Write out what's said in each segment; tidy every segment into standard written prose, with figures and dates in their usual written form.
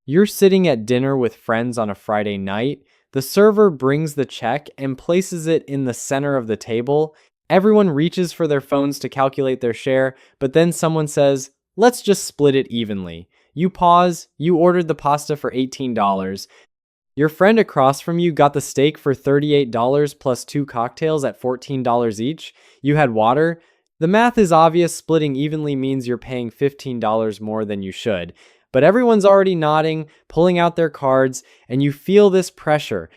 You're sitting at dinner with friends on a Friday night. The server brings the check and places it in the center of the table. Everyone reaches for their phones to calculate their share, but then someone says, let's just split it evenly. You pause, you ordered the pasta for $18. Your friend across from you got the steak for $38 plus two cocktails at $14 each. You had water. The math is obvious. Splitting evenly means you're paying $15 more than you should. But everyone's already nodding, pulling out their cards, and you feel this pressure.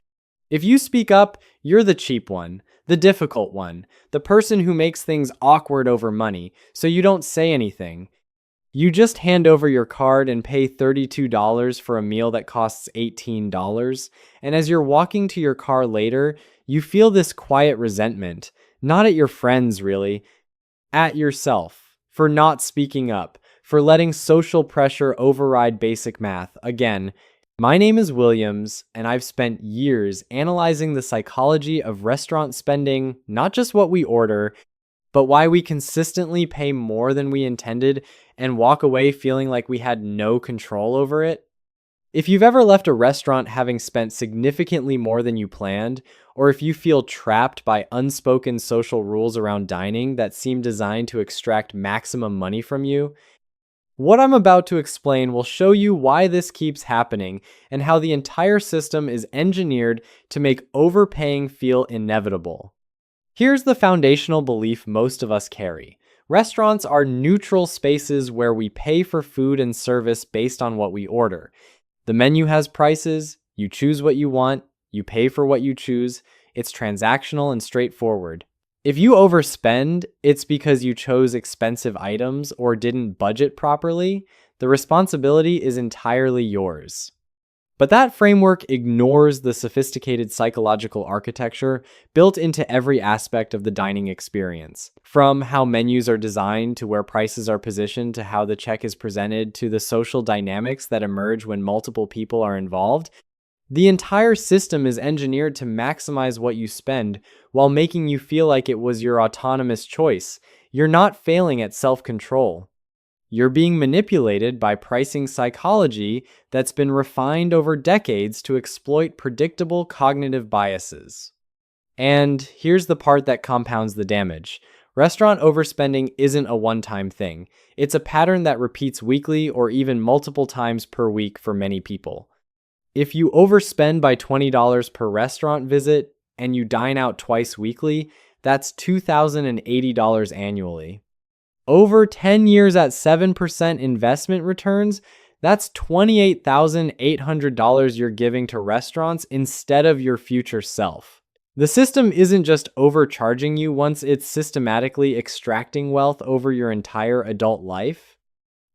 If you speak up, you're the cheap one, the difficult one, the person who makes things awkward over money, so you don't say anything. You just hand over your card and pay $32 for a meal that costs $18, and as you're walking to your car later, you feel this quiet resentment, not at your friends really, at yourself, for not speaking up, for letting social pressure override basic math. Again, my name is Williams, and I've spent years analyzing the psychology of restaurant spending, not just what we order, but why we consistently pay more than we intended and walk away feeling like we had no control over it. If you've ever left a restaurant having spent significantly more than you planned, or if you feel trapped by unspoken social rules around dining that seem designed to extract maximum money from you, what I'm about to explain will show you why this keeps happening and how the entire system is engineered to make overpaying feel inevitable. Here's the foundational belief most of us carry. Restaurants are neutral spaces where we pay for food and service based on what we order. The menu has prices, you choose what you want, you pay for what you choose. It's transactional and straightforward. If you overspend, it's because you chose expensive items or didn't budget properly. The responsibility is entirely yours. But that framework ignores the sophisticated psychological architecture built into every aspect of the dining experience. From how menus are designed to where prices are positioned to how the check is presented to the social dynamics that emerge when multiple people are involved, the entire system is engineered to maximize what you spend while making you feel like it was your autonomous choice. You're not failing at self-control. You're being manipulated by pricing psychology that's been refined over decades to exploit predictable cognitive biases. And here's the part that compounds the damage. Restaurant overspending isn't a one-time thing. It's a pattern that repeats weekly or even multiple times per week for many people. If you overspend by $20 per restaurant visit and you dine out twice weekly, that's $2,080 annually. Over 10 years at 7% investment returns, that's $28,800 you're giving to restaurants instead of your future self. The system isn't just overcharging you once it's systematically extracting wealth over your entire adult life.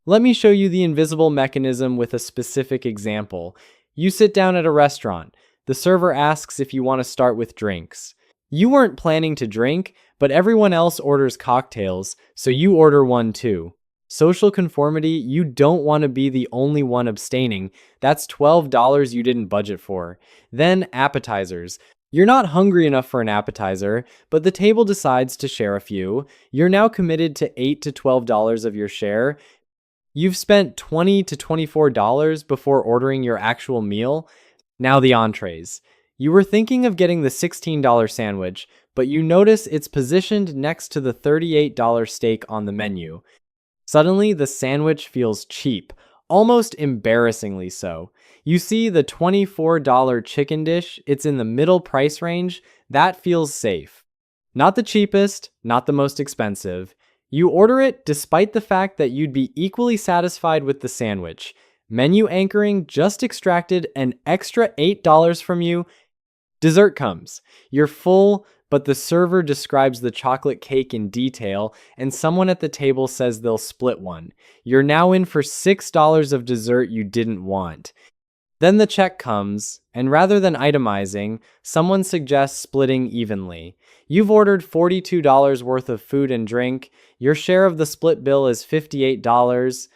Let me show you the invisible mechanism with a specific example. You sit down at a restaurant. The server asks if you want to start with drinks. You weren't planning to drink, but everyone else orders cocktails, so you order one too. Social conformity, you don't want to be the only one abstaining. That's $12 you didn't budget for. Then appetizers. You're not hungry enough for an appetizer, but the table decides to share a few. You're now committed to $8 to $12 of your share. You've spent $20 to $24 before ordering your actual meal. Now the entrees. You were thinking of getting the $16 sandwich, but you notice it's positioned next to the $38 steak on the menu. Suddenly, the sandwich feels cheap, almost embarrassingly so. You see the $24 chicken dish, it's in the middle price range. That feels safe. Not the cheapest, not the most expensive. You order it despite the fact that you'd be equally satisfied with the sandwich. Menu anchoring just extracted an extra $8 from you. Dessert comes. You're full, but the server describes the chocolate cake in detail, and someone at the table says they'll split one. You're now in for $6 of dessert you didn't want. Then the check comes, and rather than itemizing, someone suggests splitting evenly. You've ordered $42 worth of food and drink. Your share of the split bill is $58.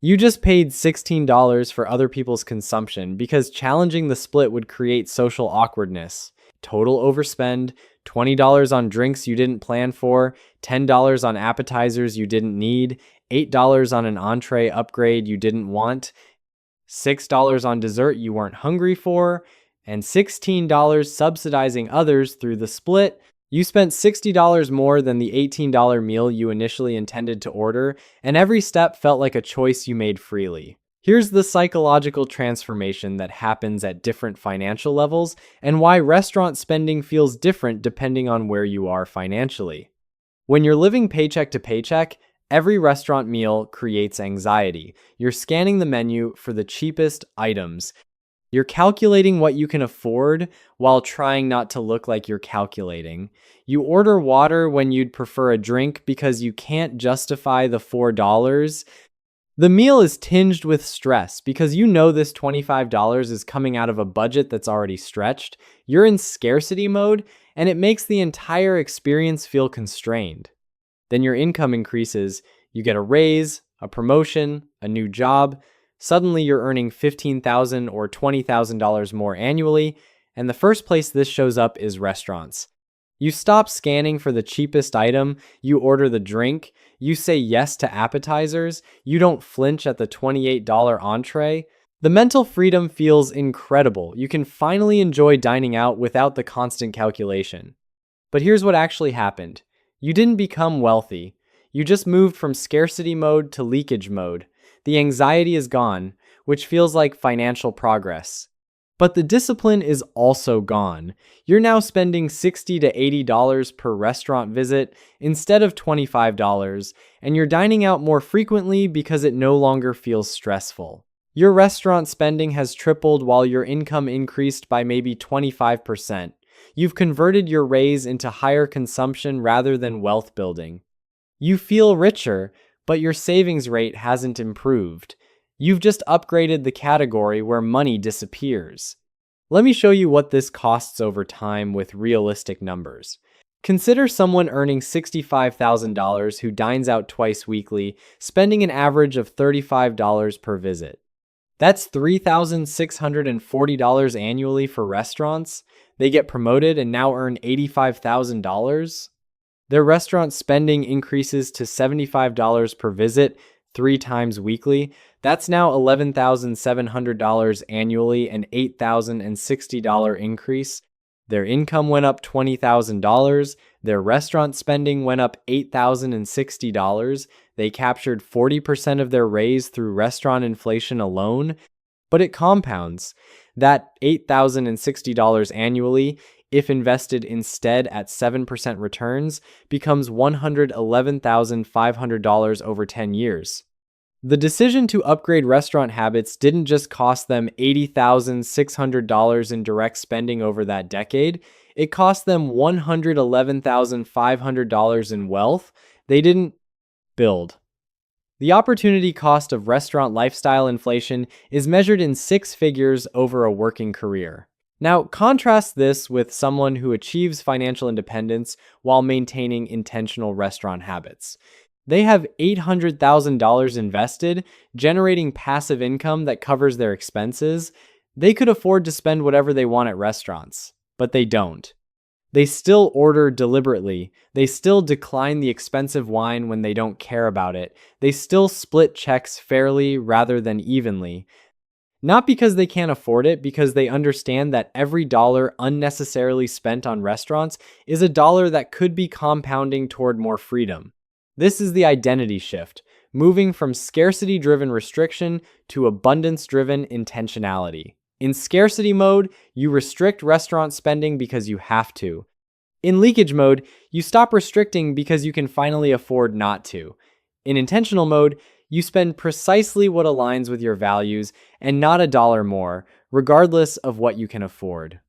You just paid $16 for other people's consumption because challenging the split would create social awkwardness. Total overspend, $20 on drinks you didn't plan for, $10 on appetizers you didn't need, $8 on an entree upgrade you didn't want. $6 on dessert you weren't hungry for, and $16 subsidizing others through the split. You spent $60 more than the $18 meal you initially intended to order, and every step felt like a choice you made freely. Here's the psychological transformation that happens at different financial levels and why restaurant spending feels different depending on where you are financially. When you're living paycheck to paycheck, every restaurant meal creates anxiety. You're scanning the menu for the cheapest items. You're calculating what you can afford while trying not to look like you're calculating. You order water when you'd prefer a drink because you can't justify the $4. The meal is tinged with stress because you know this $25 is coming out of a budget that's already stretched. You're in scarcity mode, and it makes the entire experience feel constrained. Then your income increases. You get a raise, a promotion, a new job. Suddenly you're earning $15,000 or $20,000 more annually, and the first place this shows up is restaurants. You stop scanning for the cheapest item, you order the drink, you say yes to appetizers, you don't flinch at the $28 entree. The mental freedom feels incredible. You can finally enjoy dining out without the constant calculation. But here's what actually happened. You didn't become wealthy. You just moved from scarcity mode to leakage mode. The anxiety is gone, which feels like financial progress. But the discipline is also gone. You're now spending $60 to $80 per restaurant visit instead of $25, and you're dining out more frequently because it no longer feels stressful. Your restaurant spending has tripled while your income increased by maybe 25%. You've converted your raise into higher consumption rather than wealth building. You feel richer, but your savings rate hasn't improved. You've just upgraded the category where money disappears. Let me show you what this costs over time with realistic numbers. Consider someone earning $65,000 who dines out twice weekly, spending an average of $35 per visit. That's $3,640 annually for restaurants. They get promoted and now earn $85,000. Their restaurant spending increases to $75 per visit 3 times weekly. That's now $11,700 annually, an $8,060 increase. Their income went up $20,000. Their restaurant spending went up $8,060. They captured 40% of their raise through restaurant inflation alone. But it compounds. That $8,060 annually, if invested instead at 7% returns, becomes $111,500 over 10 years. The decision to upgrade restaurant habits didn't just cost them $80,600 in direct spending over that decade, it cost them $111,500 in wealth they didn't build. The opportunity cost of restaurant lifestyle inflation is measured in 6 figures over a working career. Now, contrast this with someone who achieves financial independence while maintaining intentional restaurant habits. They have $800,000 invested, generating passive income that covers their expenses. They could afford to spend whatever they want at restaurants, but they don't. They still order deliberately. They still decline the expensive wine when they don't care about it. They still split checks fairly rather than evenly. Not because they can't afford it, because they understand that every dollar unnecessarily spent on restaurants is a dollar that could be compounding toward more freedom. This is the identity shift, moving from scarcity-driven restriction to abundance-driven intentionality. In scarcity mode, you restrict restaurant spending because you have to. In leakage mode, you stop restricting because you can finally afford not to. In intentional mode, you spend precisely what aligns with your values and not a dollar more, regardless of what you can afford.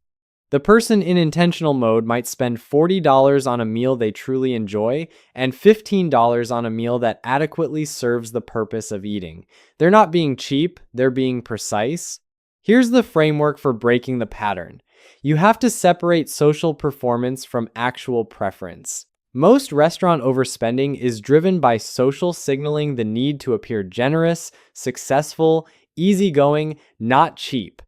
The person in intentional mode might spend $40 on a meal they truly enjoy and $15 on a meal that adequately serves the purpose of eating. They're not being cheap, they're being precise. Here's the framework for breaking the pattern. You have to separate social performance from actual preference. Most restaurant overspending is driven by social signaling the need to appear generous, successful, easygoing, not cheap.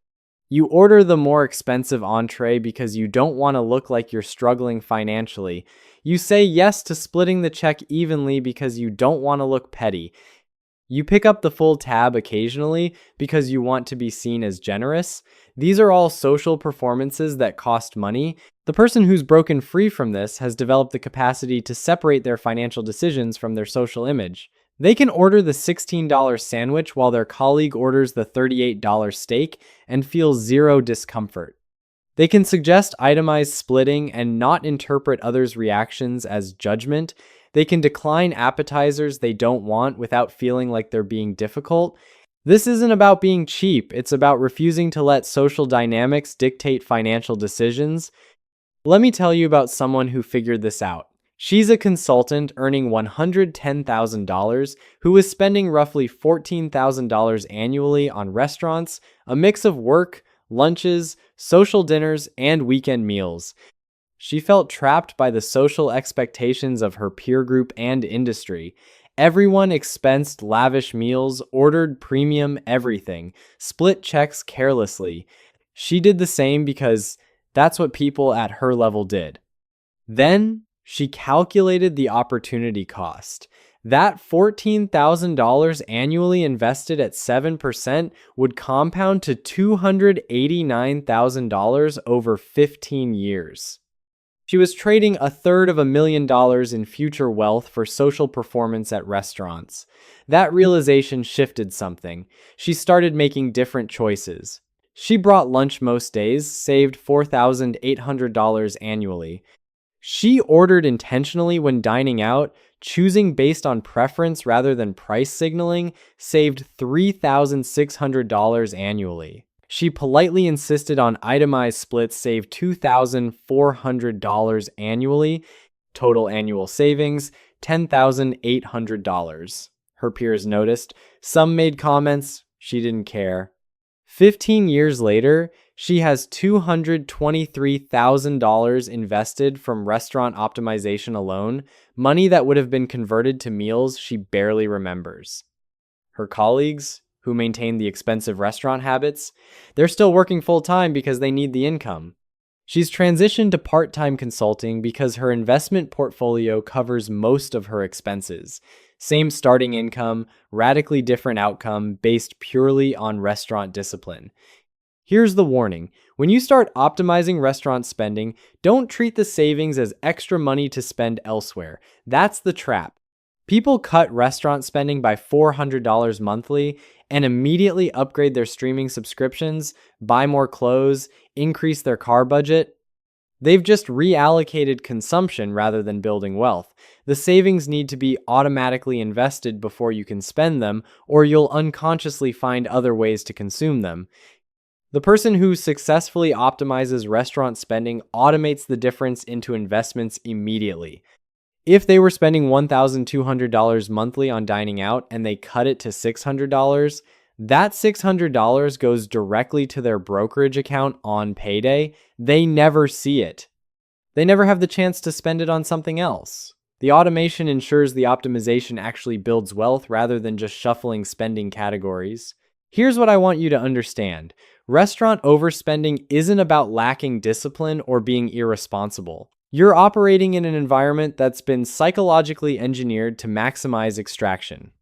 You order the more expensive entree because you don't want to look like you're struggling financially. You say yes to splitting the check evenly because you don't want to look petty. You pick up the full tab occasionally because you want to be seen as generous. These are all social performances that cost money. The person who's broken free from this has developed the capacity to separate their financial decisions from their social image. They can order the $16 sandwich while their colleague orders the $38 steak and feel zero discomfort. They can suggest itemized splitting and not interpret others' reactions as judgment. They can decline appetizers they don't want without feeling like they're being difficult. This isn't about being cheap, it's about refusing to let social dynamics dictate financial decisions. Let me tell you about someone who figured this out. She's a consultant earning $110,000 who is spending roughly $14,000 annually on restaurants, a mix of work, lunches, social dinners, and weekend meals. She felt trapped by the social expectations of her peer group and industry. Everyone expensed lavish meals, ordered premium everything, split checks carelessly. She did the same because that's what people at her level did. Then she calculated the opportunity cost. That $14,000 annually invested at 7% would compound to $289,000 over 15 years. She was trading $250,000 in future wealth for social performance at restaurants. That realization shifted something. She started making different choices. She brought lunch most days, saved $4,800 annually. She ordered intentionally when dining out, choosing based on preference rather than price signaling, saved $3,600 annually. She politely insisted on itemized splits, saved $2,400 annually. Total annual savings, $10,800. Her peers noticed. Some made comments. She didn't care. 15 years later, she has $223,000 invested from restaurant optimization alone, money that would have been converted to meals she barely remembers. Her colleagues, who maintain the expensive restaurant habits, they're still working full-time because they need the income. She's transitioned to part-time consulting because her investment portfolio covers most of her expenses. Same starting income, radically different outcome based purely on restaurant discipline. Here's the warning. When you start optimizing restaurant spending, don't treat the savings as extra money to spend elsewhere. That's the trap. People cut restaurant spending by $400 monthly and immediately upgrade their streaming subscriptions, buy more clothes, increase their car budget. They've just reallocated consumption rather than building wealth. The savings need to be automatically invested before you can spend them, or you'll unconsciously find other ways to consume them. The person who successfully optimizes restaurant spending automates the difference into investments immediately. If they were spending $1,200 monthly on dining out and they cut it to $600, that $600 goes directly to their brokerage account on payday. They never see it. They never have the chance to spend it on something else. The automation ensures the optimization actually builds wealth rather than just shuffling spending categories. Here's what I want you to understand. Restaurant overspending isn't about lacking discipline or being irresponsible. You're operating in an environment that's been psychologically engineered to maximize extraction.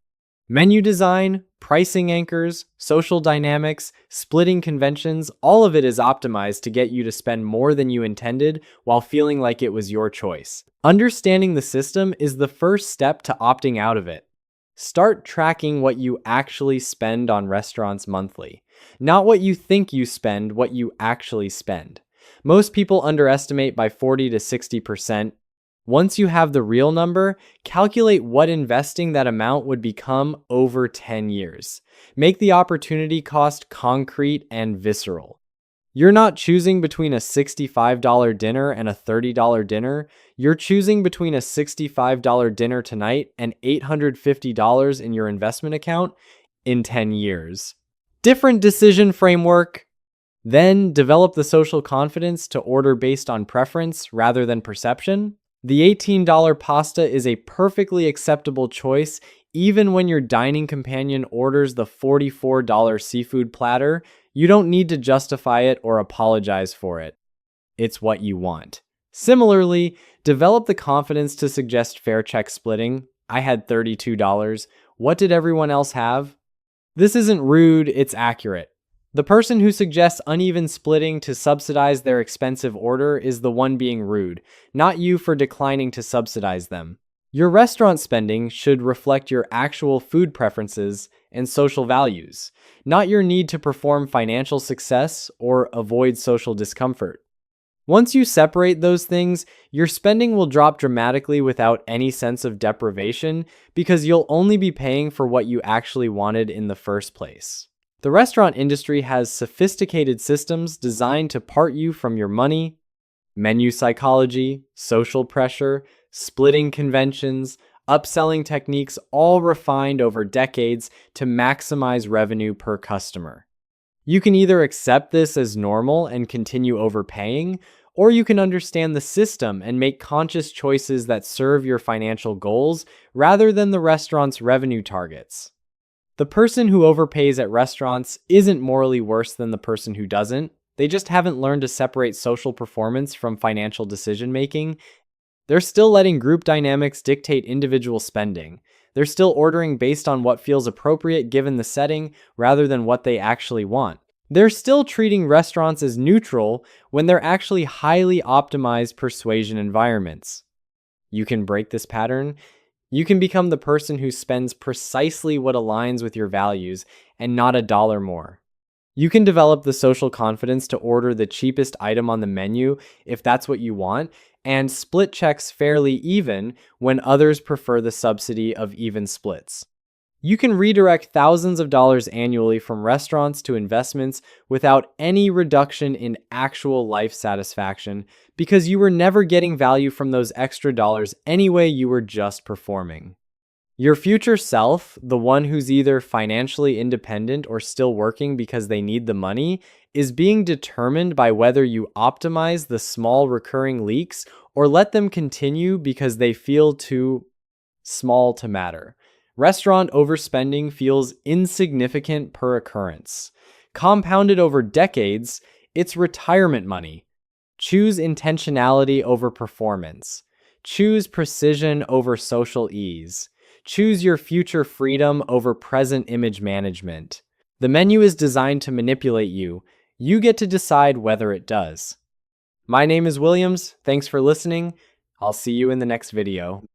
Menu design, pricing anchors, social dynamics, splitting conventions, all of it is optimized to get you to spend more than you intended while feeling like it was your choice. Understanding the system is the first step to opting out of it. Start tracking what you actually spend on restaurants monthly. Not what you think you spend, what you actually spend. Most people underestimate by 40 to 60%. Once you have the real number, calculate what investing that amount would become over 10 years. Make the opportunity cost concrete and visceral. You're not choosing between a $65 dinner and a $30 dinner. You're choosing between a $65 dinner tonight and $850 in your investment account in 10 years. Different decision framework. Then develop the social confidence to order based on preference rather than perception. The $18 pasta is a perfectly acceptable choice even when your dining companion orders the $44 seafood platter. You don't need to justify it or apologize for it. It's what you want. Similarly, develop the confidence to suggest fair check splitting. I had $32. what did everyone else have? This isn't rude, it's accurate. The person who suggests uneven splitting to subsidize their expensive order is the one being rude, not you for declining to subsidize them. Your restaurant spending should reflect your actual food preferences and social values, not your need to perform financial success or avoid social discomfort. Once you separate those things, your spending will drop dramatically without any sense of deprivation because you'll only be paying for what you actually wanted in the first place. The restaurant industry has sophisticated systems designed to part you from your money, menu psychology, social pressure, splitting conventions, upselling techniques, all refined over decades to maximize revenue per customer. You can either accept this as normal and continue overpaying, or you can understand the system and make conscious choices that serve your financial goals rather than the restaurant's revenue targets. The person who overpays at restaurants isn't morally worse than the person who doesn't. They just haven't learned to separate social performance from financial decision making. They're still letting group dynamics dictate individual spending. They're still ordering based on what feels appropriate given the setting rather than what they actually want. They're still treating restaurants as neutral when they're actually highly optimized persuasion environments. You can break this pattern. You can become the person who spends precisely what aligns with your values and not a dollar more. You can develop the social confidence to order the cheapest item on the menu if that's what you want, and split checks fairly even when others prefer the subsidy of even splits. You can redirect thousands of dollars annually from restaurants to investments without any reduction in actual life satisfaction because you were never getting value from those extra dollars anyway, you were just performing. Your future self, the one who's either financially independent or still working because they need the money, is being determined by whether you optimize the small recurring leaks or let them continue because they feel too small to matter. Restaurant overspending feels insignificant per occurrence. Compounded over decades, it's retirement money. Choose intentionality over performance. Choose precision over social ease. Choose your future freedom over present image management. The menu is designed to manipulate you. You get to decide whether it does. My name is Williams. Thanks for listening. I'll see you in the next video.